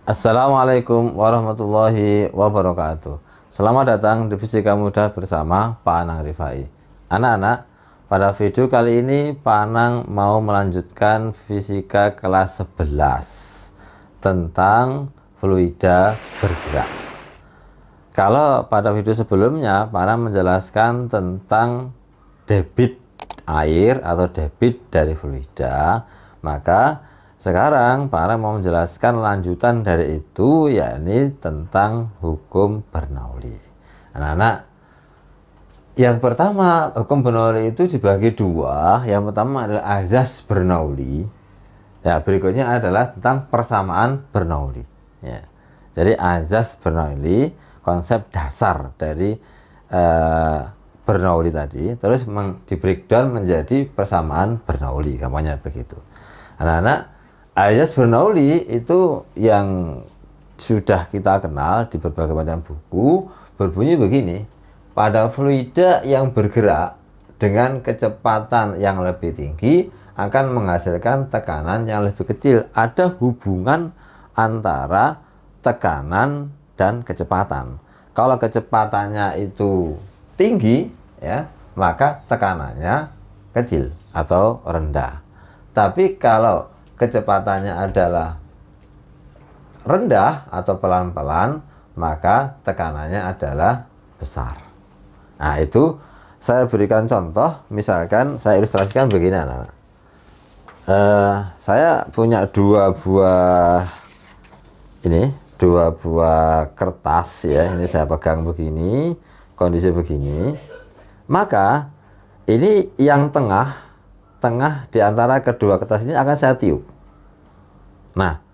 Assalamualaikum warahmatullahi wabarakatuh. Selamat datang di Fisika Mudah bersama Pak Anang Rifai. Anak-anak, pada video kali ini Pak Anang mau melanjutkan fisika kelas 11 tentang fluida bergerak. Kalau pada video sebelumnya Pak Anang menjelaskan tentang debit air atau debit dari fluida, maka sekarang Pak Anang mau menjelaskan lanjutan dari itu, yakni tentang hukum Bernoulli. Anak-anak, yang pertama hukum Bernoulli itu dibagi dua. Yang pertama adalah azas Bernoulli. Ya, berikutnya adalah tentang persamaan Bernoulli. Ya. Jadi azas Bernoulli, konsep dasar dari Bernoulli tadi, terus di breakdown menjadi persamaan Bernoulli, gampangnya begitu. Anak-anak, azas Bernoulli itu yang sudah kita kenal di berbagai macam buku, berbunyi begini: pada fluida yang bergerak dengan kecepatan yang lebih tinggi akan menghasilkan tekanan yang lebih kecil. Ada hubungan antara tekanan dan kecepatan. Kalau kecepatannya itu tinggi, ya, maka tekanannya kecil atau rendah. Tapi kalau kecepatannya adalah rendah atau pelan-pelan, maka tekanannya adalah besar. Nah, itu saya berikan contoh. Misalkan saya ilustrasikan begini, anak-anak. Saya punya dua buah kertas, ya. Ini saya pegang begini, kondisi begini. Maka ini yang tengah di antara kedua kertas ini akan saya tiup. Nah,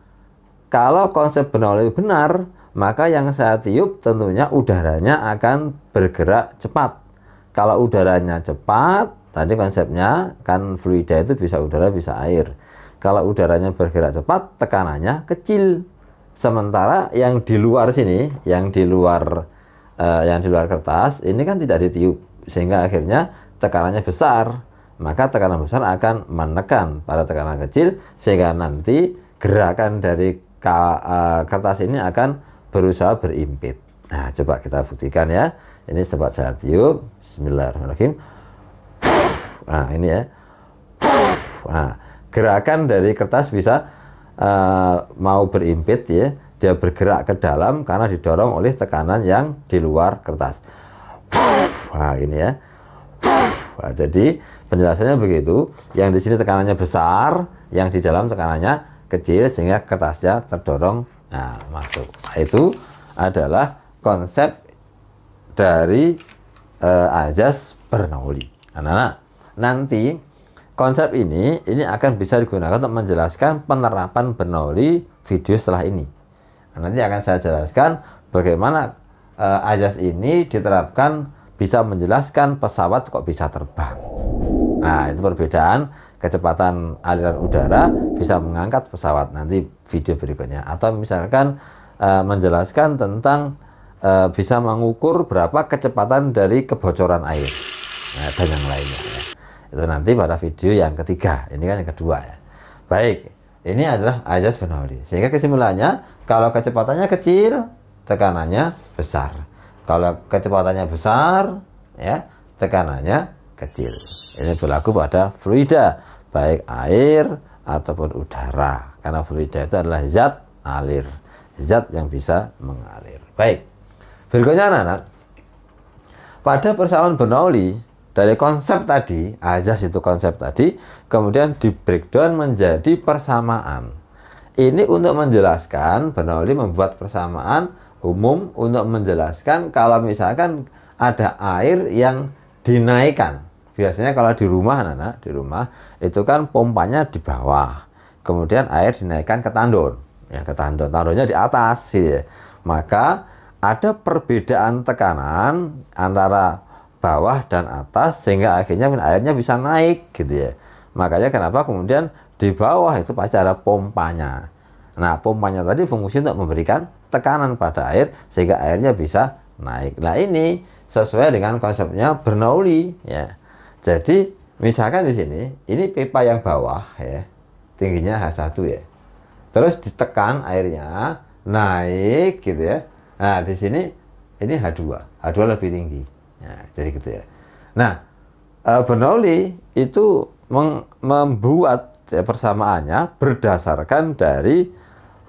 kalau konsep Bernoulli benar, maka yang saya tiup tentunya udaranya akan bergerak cepat. Kalau udaranya cepat, tadi konsepnya kan fluida itu bisa udara, bisa air. Kalau udaranya bergerak cepat, tekanannya kecil. Sementara yang di luar sini, yang di luar kertas, ini kan tidak ditiup, sehingga akhirnya tekanannya besar. Maka tekanan besar akan menekan pada tekanan kecil, sehingga nanti gerakan dari kertas ini akan berusaha berimpit. Nah, coba kita buktikan, ya. Ini coba saya tiup. Bismillahirrahmanirrahim. Nah, ini, ya. Nah, gerakan dari kertas bisa mau berimpit, ya. Dia bergerak ke dalam karena didorong oleh tekanan yang di luar kertas. Nah, ini, ya. Nah, jadi penjelasannya begitu. Yang di sini tekanannya besar, yang di dalam tekanannya kecil, sehingga kertasnya terdorong masuk. Nah, itu adalah konsep dari azas Bernoulli. Anak-anak, nanti konsep ini akan bisa digunakan untuk menjelaskan penerapan Bernoulli video setelah ini. Nanti akan saya jelaskan bagaimana azas ini diterapkan, bisa menjelaskan pesawat kok bisa terbang. Nah, itu perbedaan kecepatan aliran udara bisa mengangkat pesawat, nanti video berikutnya. Atau misalkan menjelaskan tentang bisa mengukur berapa kecepatan dari kebocoran air, dan yang lainnya, ya. Itu nanti pada video yang ketiga. Ini kan yang kedua, ya. Baik, ini adalah azas Bernoulli. Sehingga kesimpulannya, kalau kecepatannya kecil, tekanannya besar. Kalau kecepatannya besar, ya, tekanannya kecil. Ini berlaku pada fluida, baik air ataupun udara. Karena fluida itu adalah zat alir, zat yang bisa mengalir. Baik, berikutnya, anak-anak, pada persamaan Bernoulli, dari konsep tadi, azas itu konsep tadi, kemudian di breakdown menjadi persamaan. Ini untuk menjelaskan, Bernoulli membuat persamaan umum untuk menjelaskan kalau misalkan ada air yang dinaikkan. Biasanya kalau di rumah, anak-anak, di rumah itu kan pompanya di bawah, kemudian air dinaikkan ke tandon, ya, ke tandon, tandonnya di atas, ya. Maka ada perbedaan tekanan antara bawah dan atas, sehingga akhirnya airnya bisa naik, gitu, ya. Makanya kenapa kemudian di bawah itu pasti ada pompanya. Nah, pompanya tadi fungsi untuk memberikan tekanan pada air sehingga airnya bisa naik. Nah, ini sesuai dengan konsepnya Bernoulli, ya. Jadi misalkan di sini ini pipa yang bawah, ya, tingginya H1, ya. Terus ditekan airnya. naik gitu ya. Nah, di sini ini H2. H2 lebih tinggi. Nah, jadi gitu ya. Nah, Bernoulli itu membuat ya, persamaannya berdasarkan dari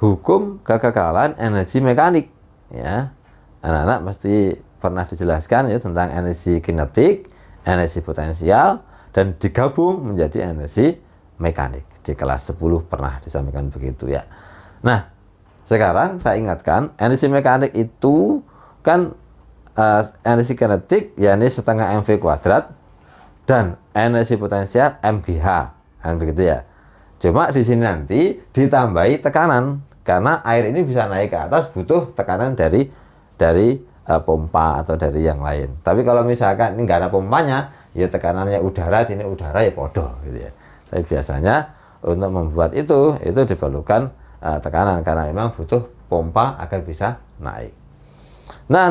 hukum kekekalan energi mekanik ya. Anak-anak mesti pernah dijelaskan ya tentang energi kinetik, energi potensial, dan digabung menjadi energi mekanik. Di kelas 10 pernah disampaikan begitu ya. Nah, sekarang saya ingatkan, energi mekanik itu kan energi kinetik yakni setengah mv kuadrat dan energi potensial mgh, kan begitu ya. Cuma di sini nanti ditambahi tekanan karena air ini bisa naik ke atas butuh tekanan dari pompa atau dari yang lain. Tapi kalau misalkan ini nggak ada pompanya, ya tekanannya udara, sini udara ya podo gitu ya. Tapi biasanya untuk membuat itu diperlukan tekanan karena memang butuh pompa agar bisa naik. Nah,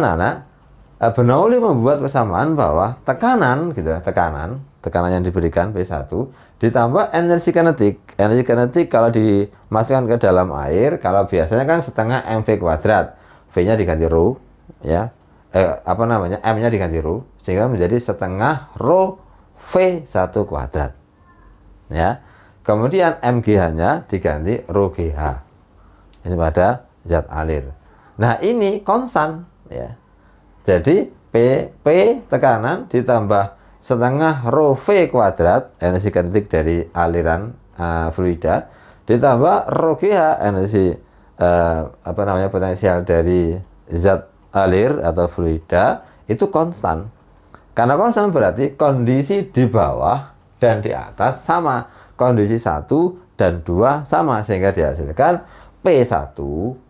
Bernoulli membuat persamaan bahwa tekanan gitu ya, tekanan yang diberikan P1 ditambah energi kinetik. Energi kinetik kalau dimasukkan ke dalam air, kalau biasanya kan setengah mv kuadrat, V-nya diganti rho ya. M-nya diganti rho sehingga menjadi setengah rho V1 kuadrat. Ya. Kemudian MGH-nya diganti rho GH. Ini pada zat alir. Nah, ini konstan ya. Jadi P tekanan ditambah setengah rho V kuadrat energi kinetik dari aliran fluida ditambah rho GH energi potensial dari zat alir atau fluida itu konstan. Karena konstan berarti kondisi di bawah dan di atas sama, kondisi 1 dan 2 sama sehingga dihasilkan P1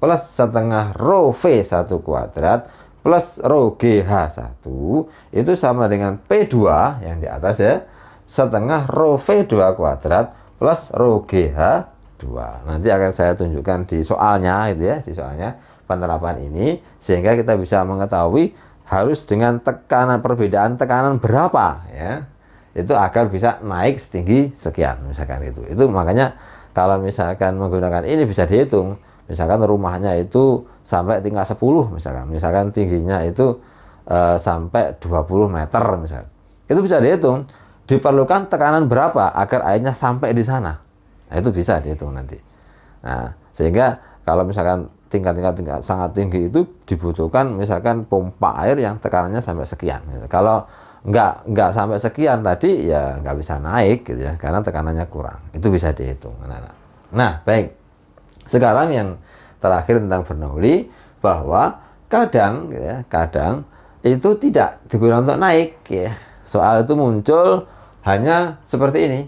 plus setengah rho V1 kuadrat plus rho GH1 itu sama dengan P2 yang di atas ya, setengah rho V2 kuadrat plus rho GH2. Nanti akan saya tunjukkan di soalnya gitu ya, di soalnya penerapan ini sehingga kita bisa mengetahui harus dengan perbedaan tekanan berapa ya. Itu agar bisa naik setinggi sekian misalkan itu. Itu makanya kalau misalkan menggunakan ini bisa dihitung. Misalkan rumahnya itu sampai tingkat 10 misalkan tingginya itu sampai 20 meter misalkan. Itu bisa dihitung diperlukan tekanan berapa agar airnya sampai di sana. Nah, itu bisa dihitung nanti. Nah, sehingga kalau misalkan tingkat sangat tinggi itu dibutuhkan misalkan pompa air yang tekanannya sampai sekian. Kalau nggak sampai sekian tadi ya nggak bisa naik gitu ya karena tekanannya kurang. Itu bisa dihitung. Nah, baik. Sekarang yang terakhir tentang Bernoulli bahwa kadang itu tidak digunakan untuk naik ya. Soal itu muncul hanya seperti ini,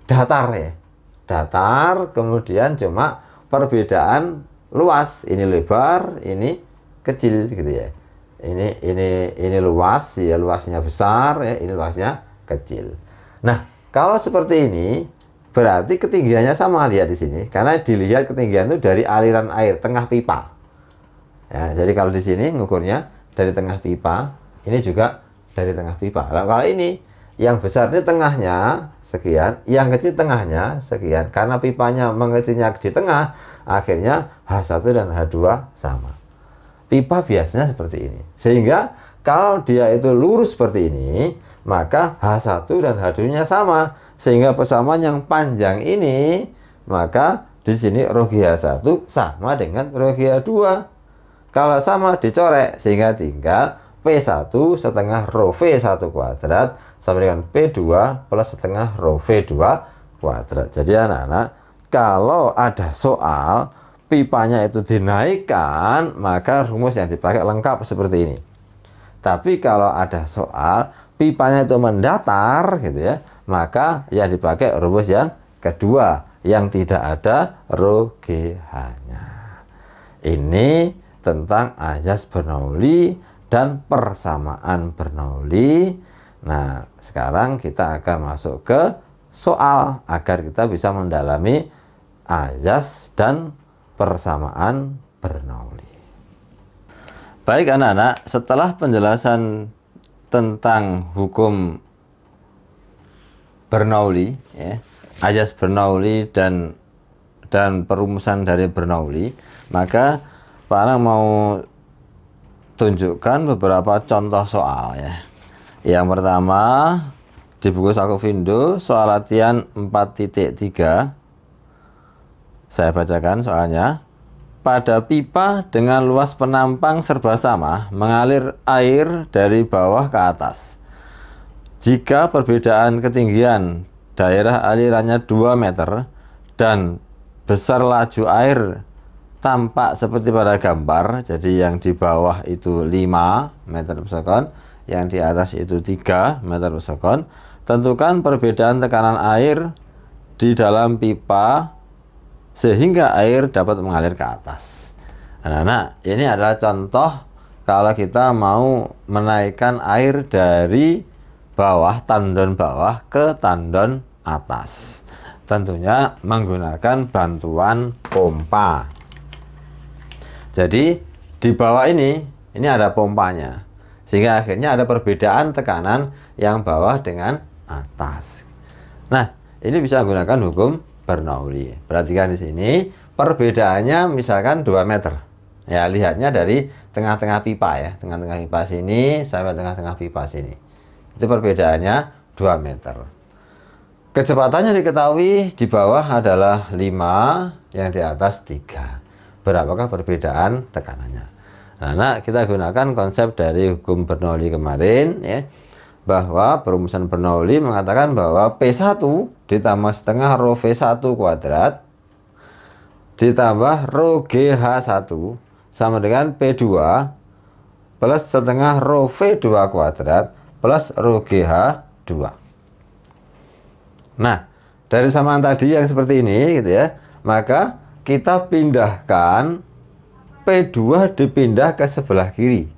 datar ya. Datar kemudian cuma perbedaan luas, ini lebar, ini kecil gitu ya. Ini luas ya, luasnya besar ya, ini luasnya kecil. Nah, kalau seperti ini berarti ketinggiannya sama, lihat di sini karena dilihat ketinggian itu dari aliran air tengah pipa ya. Jadi kalau di sini ngukurnya dari tengah pipa, ini juga dari tengah pipa. Kalau ini yang besar ini tengahnya sekian, yang kecil tengahnya sekian, karena pipanya mengecilnya di tengah akhirnya H1 dan H2 sama. Pipa biasanya seperti ini sehingga kalau dia itu lurus seperti ini maka H1 dan H2 nya sama. Sehingga persamaan yang panjang ini, maka di sini rho GH1 sama dengan rho GH2. Kalau sama dicorek, sehingga tinggal P1 setengah rho V1 kuadrat sama dengan P2 plus setengah rho V2 kuadrat. Jadi anak-anak, kalau ada soal pipanya itu dinaikkan, maka rumus yang dipakai lengkap seperti ini. Tapi kalau ada soal pipanya itu mendatar gitu ya, maka yang dipakai rumus yang kedua yang tidak ada rho GH-nya. Ini tentang azas Bernoulli dan persamaan Bernoulli. Nah, sekarang kita akan masuk ke soal agar kita bisa mendalami azas dan persamaan Bernoulli. Baik anak-anak, setelah penjelasan tentang hukum Bernoulli ya, azas Bernoulli dan perumusan dari Bernoulli, maka Pak Anang mau tunjukkan beberapa contoh soal ya. Yang pertama di buku Sakuvindo soal latihan 4.3. Saya bacakan soalnya. Pada pipa dengan luas penampang serba sama mengalir air dari bawah ke atas. Jika perbedaan ketinggian daerah alirannya 2 meter dan besar laju air tampak seperti pada gambar, jadi yang di bawah itu 5 meter per sekon, yang di atas itu 3 meter per sekon. Tentukan perbedaan tekanan air di dalam pipa sehingga air dapat mengalir ke atas. Nah, ini adalah contoh kalau kita mau menaikkan air dari bawah, tandon bawah ke tandon atas. Tentunya menggunakan bantuan pompa. Jadi di bawah ini ada pompanya. Sehingga akhirnya ada perbedaan tekanan yang bawah dengan atas. Nah, ini bisa menggunakan hukum Bernoulli. Perhatikan di sini perbedaannya misalkan 2 meter. Ya, lihatnya dari tengah-tengah pipa ya, tengah-tengah pipa sini sampai tengah-tengah pipa sini. Itu perbedaannya 2 meter. Kecepatannya diketahui di bawah adalah 5, yang di atas 3. Berapakah perbedaan tekanannya? Nah, kita gunakan konsep dari hukum Bernoulli kemarin ya. Bahwa perumusan Bernoulli mengatakan bahwa P1 ditambah setengah rho V1 kuadrat ditambah rho GH1 sama dengan P2 plus setengah rho V2 kuadrat plus rho GH2. Nah, dari samaan tadi yang seperti ini gitu ya, maka kita pindahkan P2 dipindah ke sebelah kiri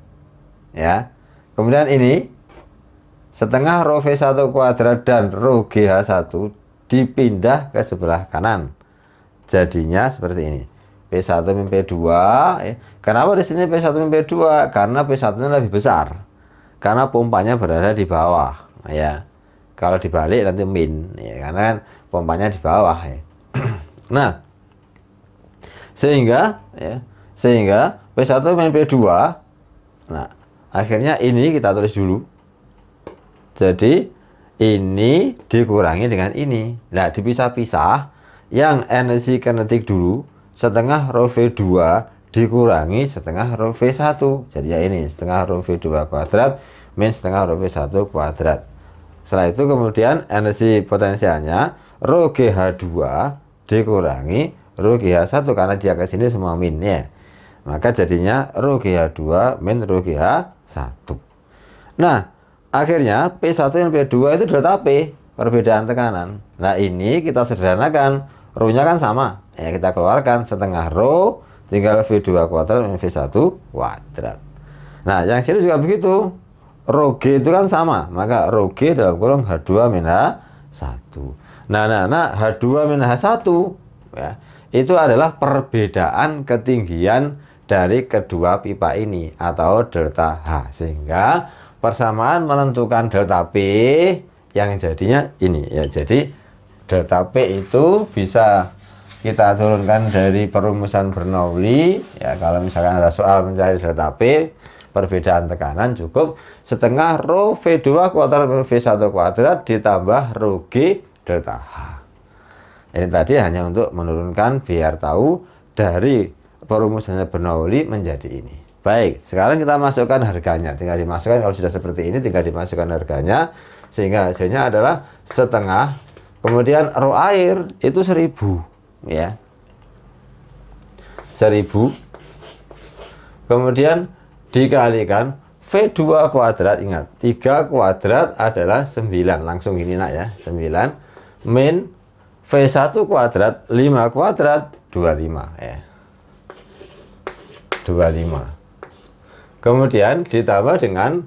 ya. Kemudian ini setengah rho V1 kuadrat dan rho GH1 dipindah ke sebelah kanan. Jadinya seperti ini. P1 min P2 ya. Kenapa di sini P1 min P2? Karena P1 nya lebih besar. Karena pompanya berada di bawah ya. Kalau dibalik nanti min ya, karena kan pompanya di bawah ya. Nah, sehingga P1 min P2. Nah, akhirnya ini kita tulis dulu. Jadi ini dikurangi dengan ini. Nah, dipisah-pisah. Yang energi kinetik dulu setengah rho V2 dikurangi setengah rho V1. Jadi ya ini setengah rho V2 kuadrat min setengah rho V1 kuadrat. Setelah itu kemudian energi potensialnya rho GH2 dikurangi rho GH1 karena dia ke sini semua min ya. Maka jadinya rho GH2 min rho GH1. Nah, akhirnya P1 dan P2 itu delta P, perbedaan tekanan. Nah, ini kita sederhanakan. Rho-nya kan sama. Ya, kita keluarkan setengah rho tinggal V2 kuadrat min V1 kuadrat. Nah, yang sini juga begitu. Rho G itu kan sama. Maka rho G dalam kurung H2 min H1. Nah, H2 min H1 ya, itu adalah perbedaan ketinggian dari kedua pipa ini atau delta H. Sehingga persamaan menentukan delta P yang jadinya ini ya. Jadi delta P itu bisa kita turunkan dari perumusan Bernoulli ya. Kalau misalkan ada soal mencari delta P, perbedaan tekanan cukup setengah rho V2 kuadrat min V1 kuadrat ditambah rho G delta H. Ini tadi hanya untuk menurunkan biar tahu dari perumusannya Bernoulli menjadi ini. Baik, sekarang kita masukkan harganya. Tinggal dimasukkan, kalau sudah seperti ini tinggal dimasukkan harganya. Sehingga hasilnya adalah setengah. Kemudian rho air itu 1000 ya. 1000. Kemudian dikalikan V2 kuadrat, ingat 3 kuadrat adalah 9. Langsung ini nak ya, 9 min V1 kuadrat 5 kuadrat 25 ya. 25. Kemudian ditambah dengan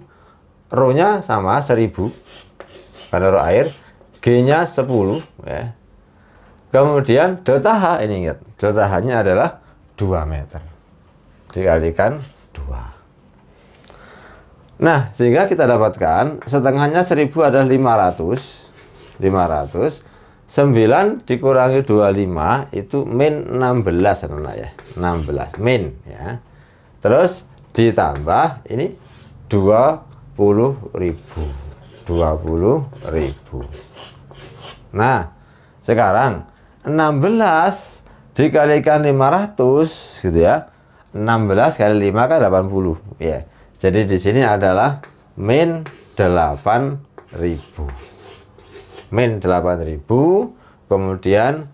rho-nya sama 1000 karena rho air, G-nya 10 ya. Kemudian delta H, ini ingat, delta H-nya adalah 2 meter dikalikan 2. Nah, sehingga kita dapatkan setengahnya 1000 adalah 500. 9 dikurangi 25 itu min 16 anak ya. 16 min ya. terus ditambah ini 20.000. 20.000. Nah, sekarang 16 dikalikan 500 gitu ya. 16 kali 5 kan 80 ya. Jadi di sini adalah min 8.000. Min 8.000 kemudian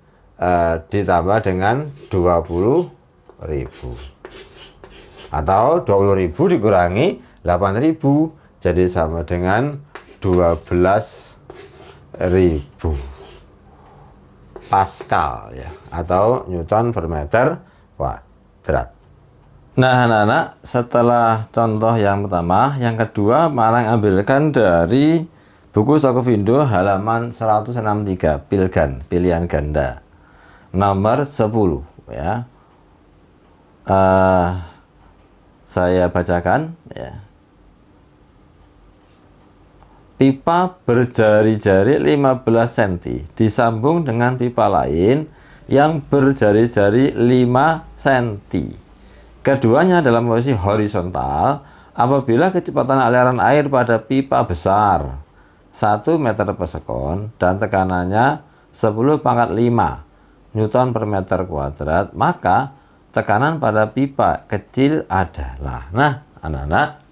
ditambah dengan 20.000. Atau 20.000 dikurangi 8.000 jadi sama dengan 12.000 Pascal ya, atau Newton per meter kuadrat. Nah anak-anak, setelah contoh yang pertama, yang kedua Malang ambilkan dari buku Sokovindo halaman 163, Pilgan, pilihan ganda nomor 10 ya. Saya bacakan ya. Pipa berjari-jari 15 cm disambung dengan pipa lain yang berjari-jari 5 cm. Keduanya dalam posisi horizontal apabila kecepatan aliran air pada pipa besar 1 meter per sekon dan tekanannya 10⁵ Newton per meter kuadrat, maka tekanan pada pipa kecil adalah. Nah, anak-anak,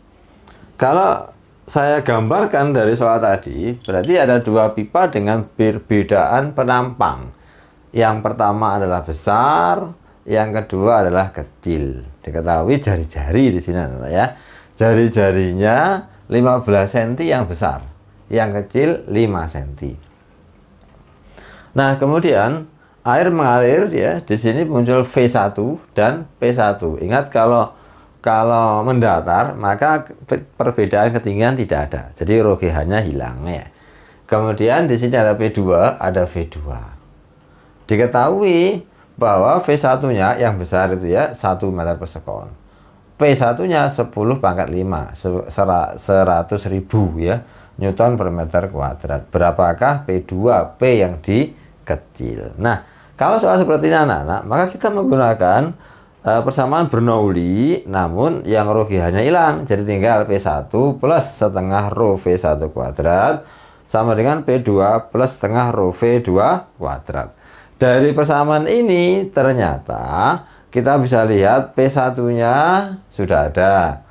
kalau saya gambarkan dari soal tadi, berarti ada dua pipa dengan perbedaan penampang. Yang pertama adalah besar, yang kedua adalah kecil. Diketahui jari-jari di sini, anak-anak ya. Jari-jarinya 15 cm yang besar, yang kecil 5 cm. Nah, kemudian air mengalir ya, di sini muncul V1 dan P1. Ingat kalau mendatar maka perbedaan ketinggian tidak ada. Jadi rho GH-nya hilang ya. Kemudian di sini ada P2, ada V2. Diketahui bahwa V1-nya yang besar itu ya 1 meter per sekon. P1-nya 10⁵ 100.000 ya Newton per meter kuadrat. Berapakah P2, P yang di kecil? Nah, kalau soal seperti ini anak-anak, maka kita menggunakan persamaan Bernoulli, namun yang rho GH-nya hilang. Jadi tinggal P1 plus setengah rho V1 kuadrat sama dengan P2 plus setengah rho V2 kuadrat. Dari persamaan ini ternyata kita bisa lihat P1-nya sudah ada.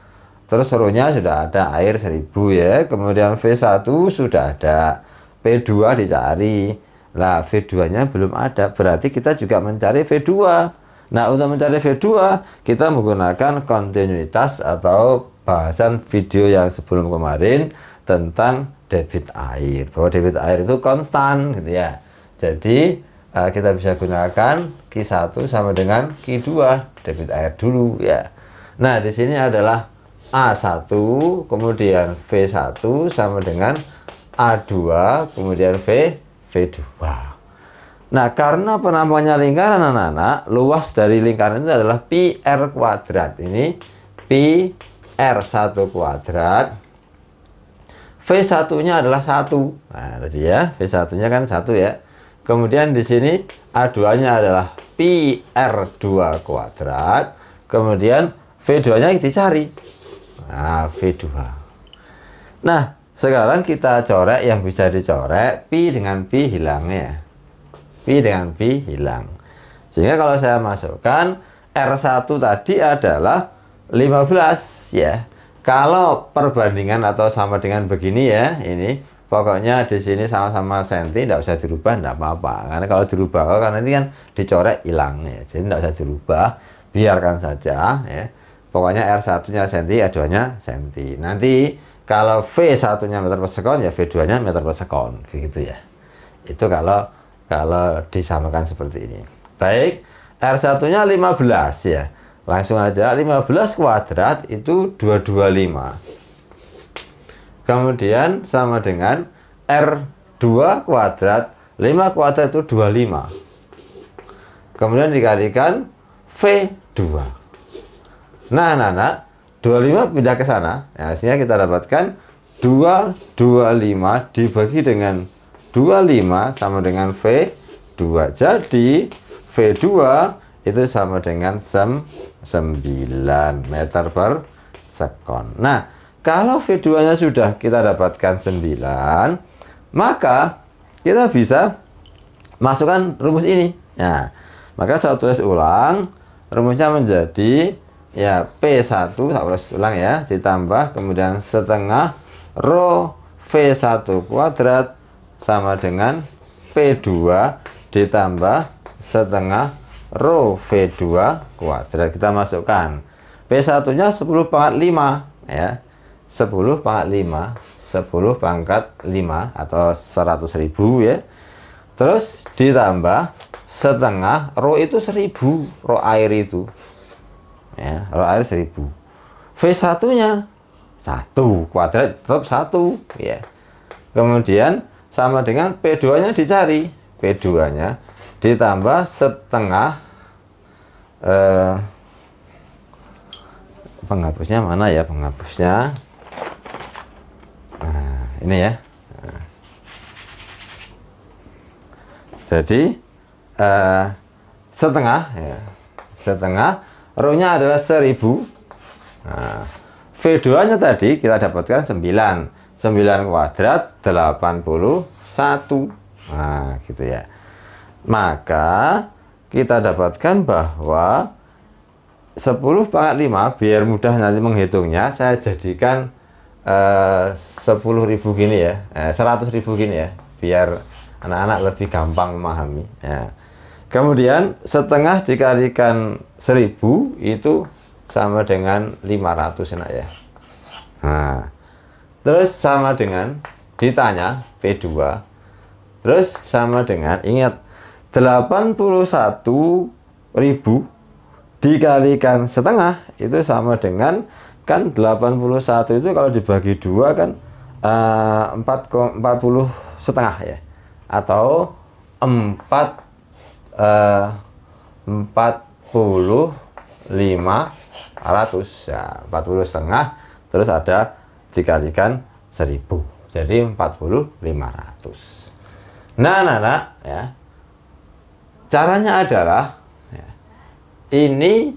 Terus rho-nya sudah ada, air 1000 ya. Kemudian V1 sudah ada. P2 dicari. Nah, V2-nya belum ada. Berarti kita juga mencari V2. Nah, untuk mencari V2, kita menggunakan kontinuitas atau bahasan video yang sebelum kemarin tentang debit air. Bahwa debit air itu konstan, gitu ya. Jadi, kita bisa gunakan Q1 sama dengan Q2, debit air dulu, ya. Nah, di sini adalah A1, kemudian V1 sama dengan A2, kemudian V2. Nah, karena penampangnya lingkaran anak-anak, luas dari lingkaran itu adalah pi R kuadrat. Ini pi R1 kuadrat. V1-nya adalah 1. Nah, tadi ya, V1-nya kan 1 ya. Kemudian di sini A2-nya adalah pi R2 kuadrat. Kemudian V2-nya dicari. Nah, V2. Nah, sekarang kita corek yang bisa dicorek, pi dengan pi hilangnya. Pi dengan pi hilang. Sehingga kalau saya masukkan R1 tadi adalah 15 ya. Kalau perbandingan atau sama dengan begini ya, ini pokoknya di sini sama-sama senti, tidak usah dirubah, tidak apa-apa. Karena kalau dirubah, karena ini kan dicorek hilang ya. Jadi tidak usah dirubah, biarkan saja ya. Pokoknya R1-nya senti, A2-nya senti. Nanti kalau V1-nya meter per sekon ya V2-nya meter per sekon, begitu ya. Itu kalau disamakan seperti ini. Baik, R1-nya 15 ya. Langsung aja 15 kuadrat itu 225. Kemudian sama dengan R2 kuadrat, 5 kuadrat itu 25. Kemudian dikalikan V2. Nah, anak-anak, 25 pindah ke sana. Nah, hasilnya kita dapatkan 225 dibagi dengan 25 sama dengan V2. Jadi V2 itu sama dengan 9 meter per sekon. Nah, kalau V2 nya sudah kita dapatkan 9, maka kita bisa masukkan rumus ini. Nah, maka saya tulis ulang, rumusnya menjadi ya P1, saya tulis ulang ya, ditambah kemudian setengah rho V1 kuadrat sama dengan P2 ditambah setengah rho V2 kuadrat. Kita masukkan P1 nya 10 pangkat 5 ya, 10 pangkat 5, 10 pangkat 5 atau 100.000 ya. Terus ditambah setengah rho itu 1000, rho air itu ya, rho air 1000. V1 nya 1 kuadrat tetap 1 ya. Kemudian sama dengan P2 nya dicari, P2 nya ditambah setengah penghapusnya mana ya, penghapusnya ini ya. Jadi setengah ya, setengah rho nya adalah 1000. Nah, V2 nya tadi kita dapatkan 9 kuadrat 81. Nah gitu ya. Maka kita dapatkan bahwa 10 pangkat 5, biar mudah nanti menghitungnya, saya jadikan 10.000 gini ya, 100.000 gini ya, biar anak-anak lebih gampang memahami ya. Kemudian setengah dikalikan 1000 itu sama dengan 500 enak ya. Nah, terus sama dengan ditanya P2, terus sama dengan, ingat 81.000 dikalikan setengah itu sama dengan, kan 81 itu kalau dibagi 2 kan 40 setengah ya, atau 45.500 ya, 40 setengah terus ada dikalikan 1000, jadi 40.500. Nah ya, caranya adalah ya, ini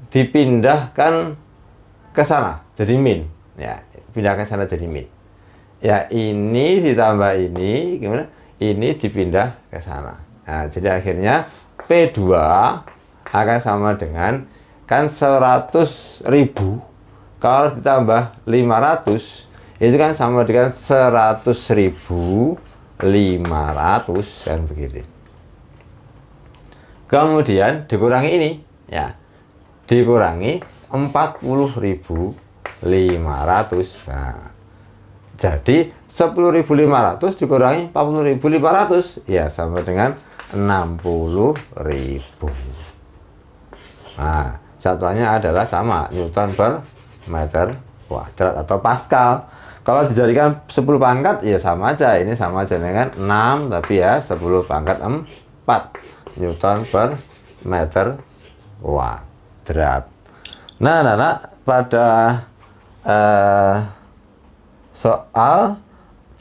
dipindahkan ke sana jadi min ya, pindahkan sana jadi min ya, ini ditambah ini gimana, ini dipindah ke sana. Nah, jadi akhirnya P2 akan sama dengan, kan 100.000 kalau ditambah 500 itu kan sama dengan 100.500 kan begitu. Kemudian dikurangi ini ya, dikurangi 40.500. Nah, jadi 10.500 dikurangi 40.500 ya sama dengan 60.000. Nah, satuannya adalah sama, Newton per meter kuadrat atau Pascal. Kalau dijadikan 10 pangkat ya sama aja, ini sama aja dengan 6 tapi ya 10 pangkat 4 Newton per meter kuadrat. Nah, pada soal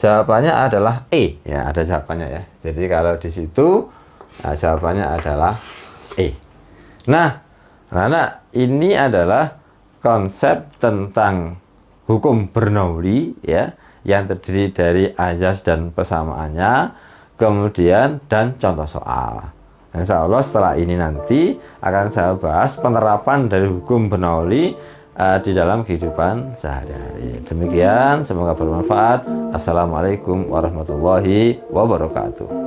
jawabannya adalah E ya, ada jawabannya ya. Jadi kalau di situ jawabannya adalah E. Nah, ini adalah konsep tentang hukum Bernoulli ya, yang terdiri dari azas dan persamaannya, kemudian dan contoh soal. Insya Allah setelah ini nanti akan saya bahas penerapan dari hukum Bernoulli di dalam kehidupan sehari-hari. Demikian, semoga bermanfaat. Assalamualaikum warahmatullahi wabarakatuh.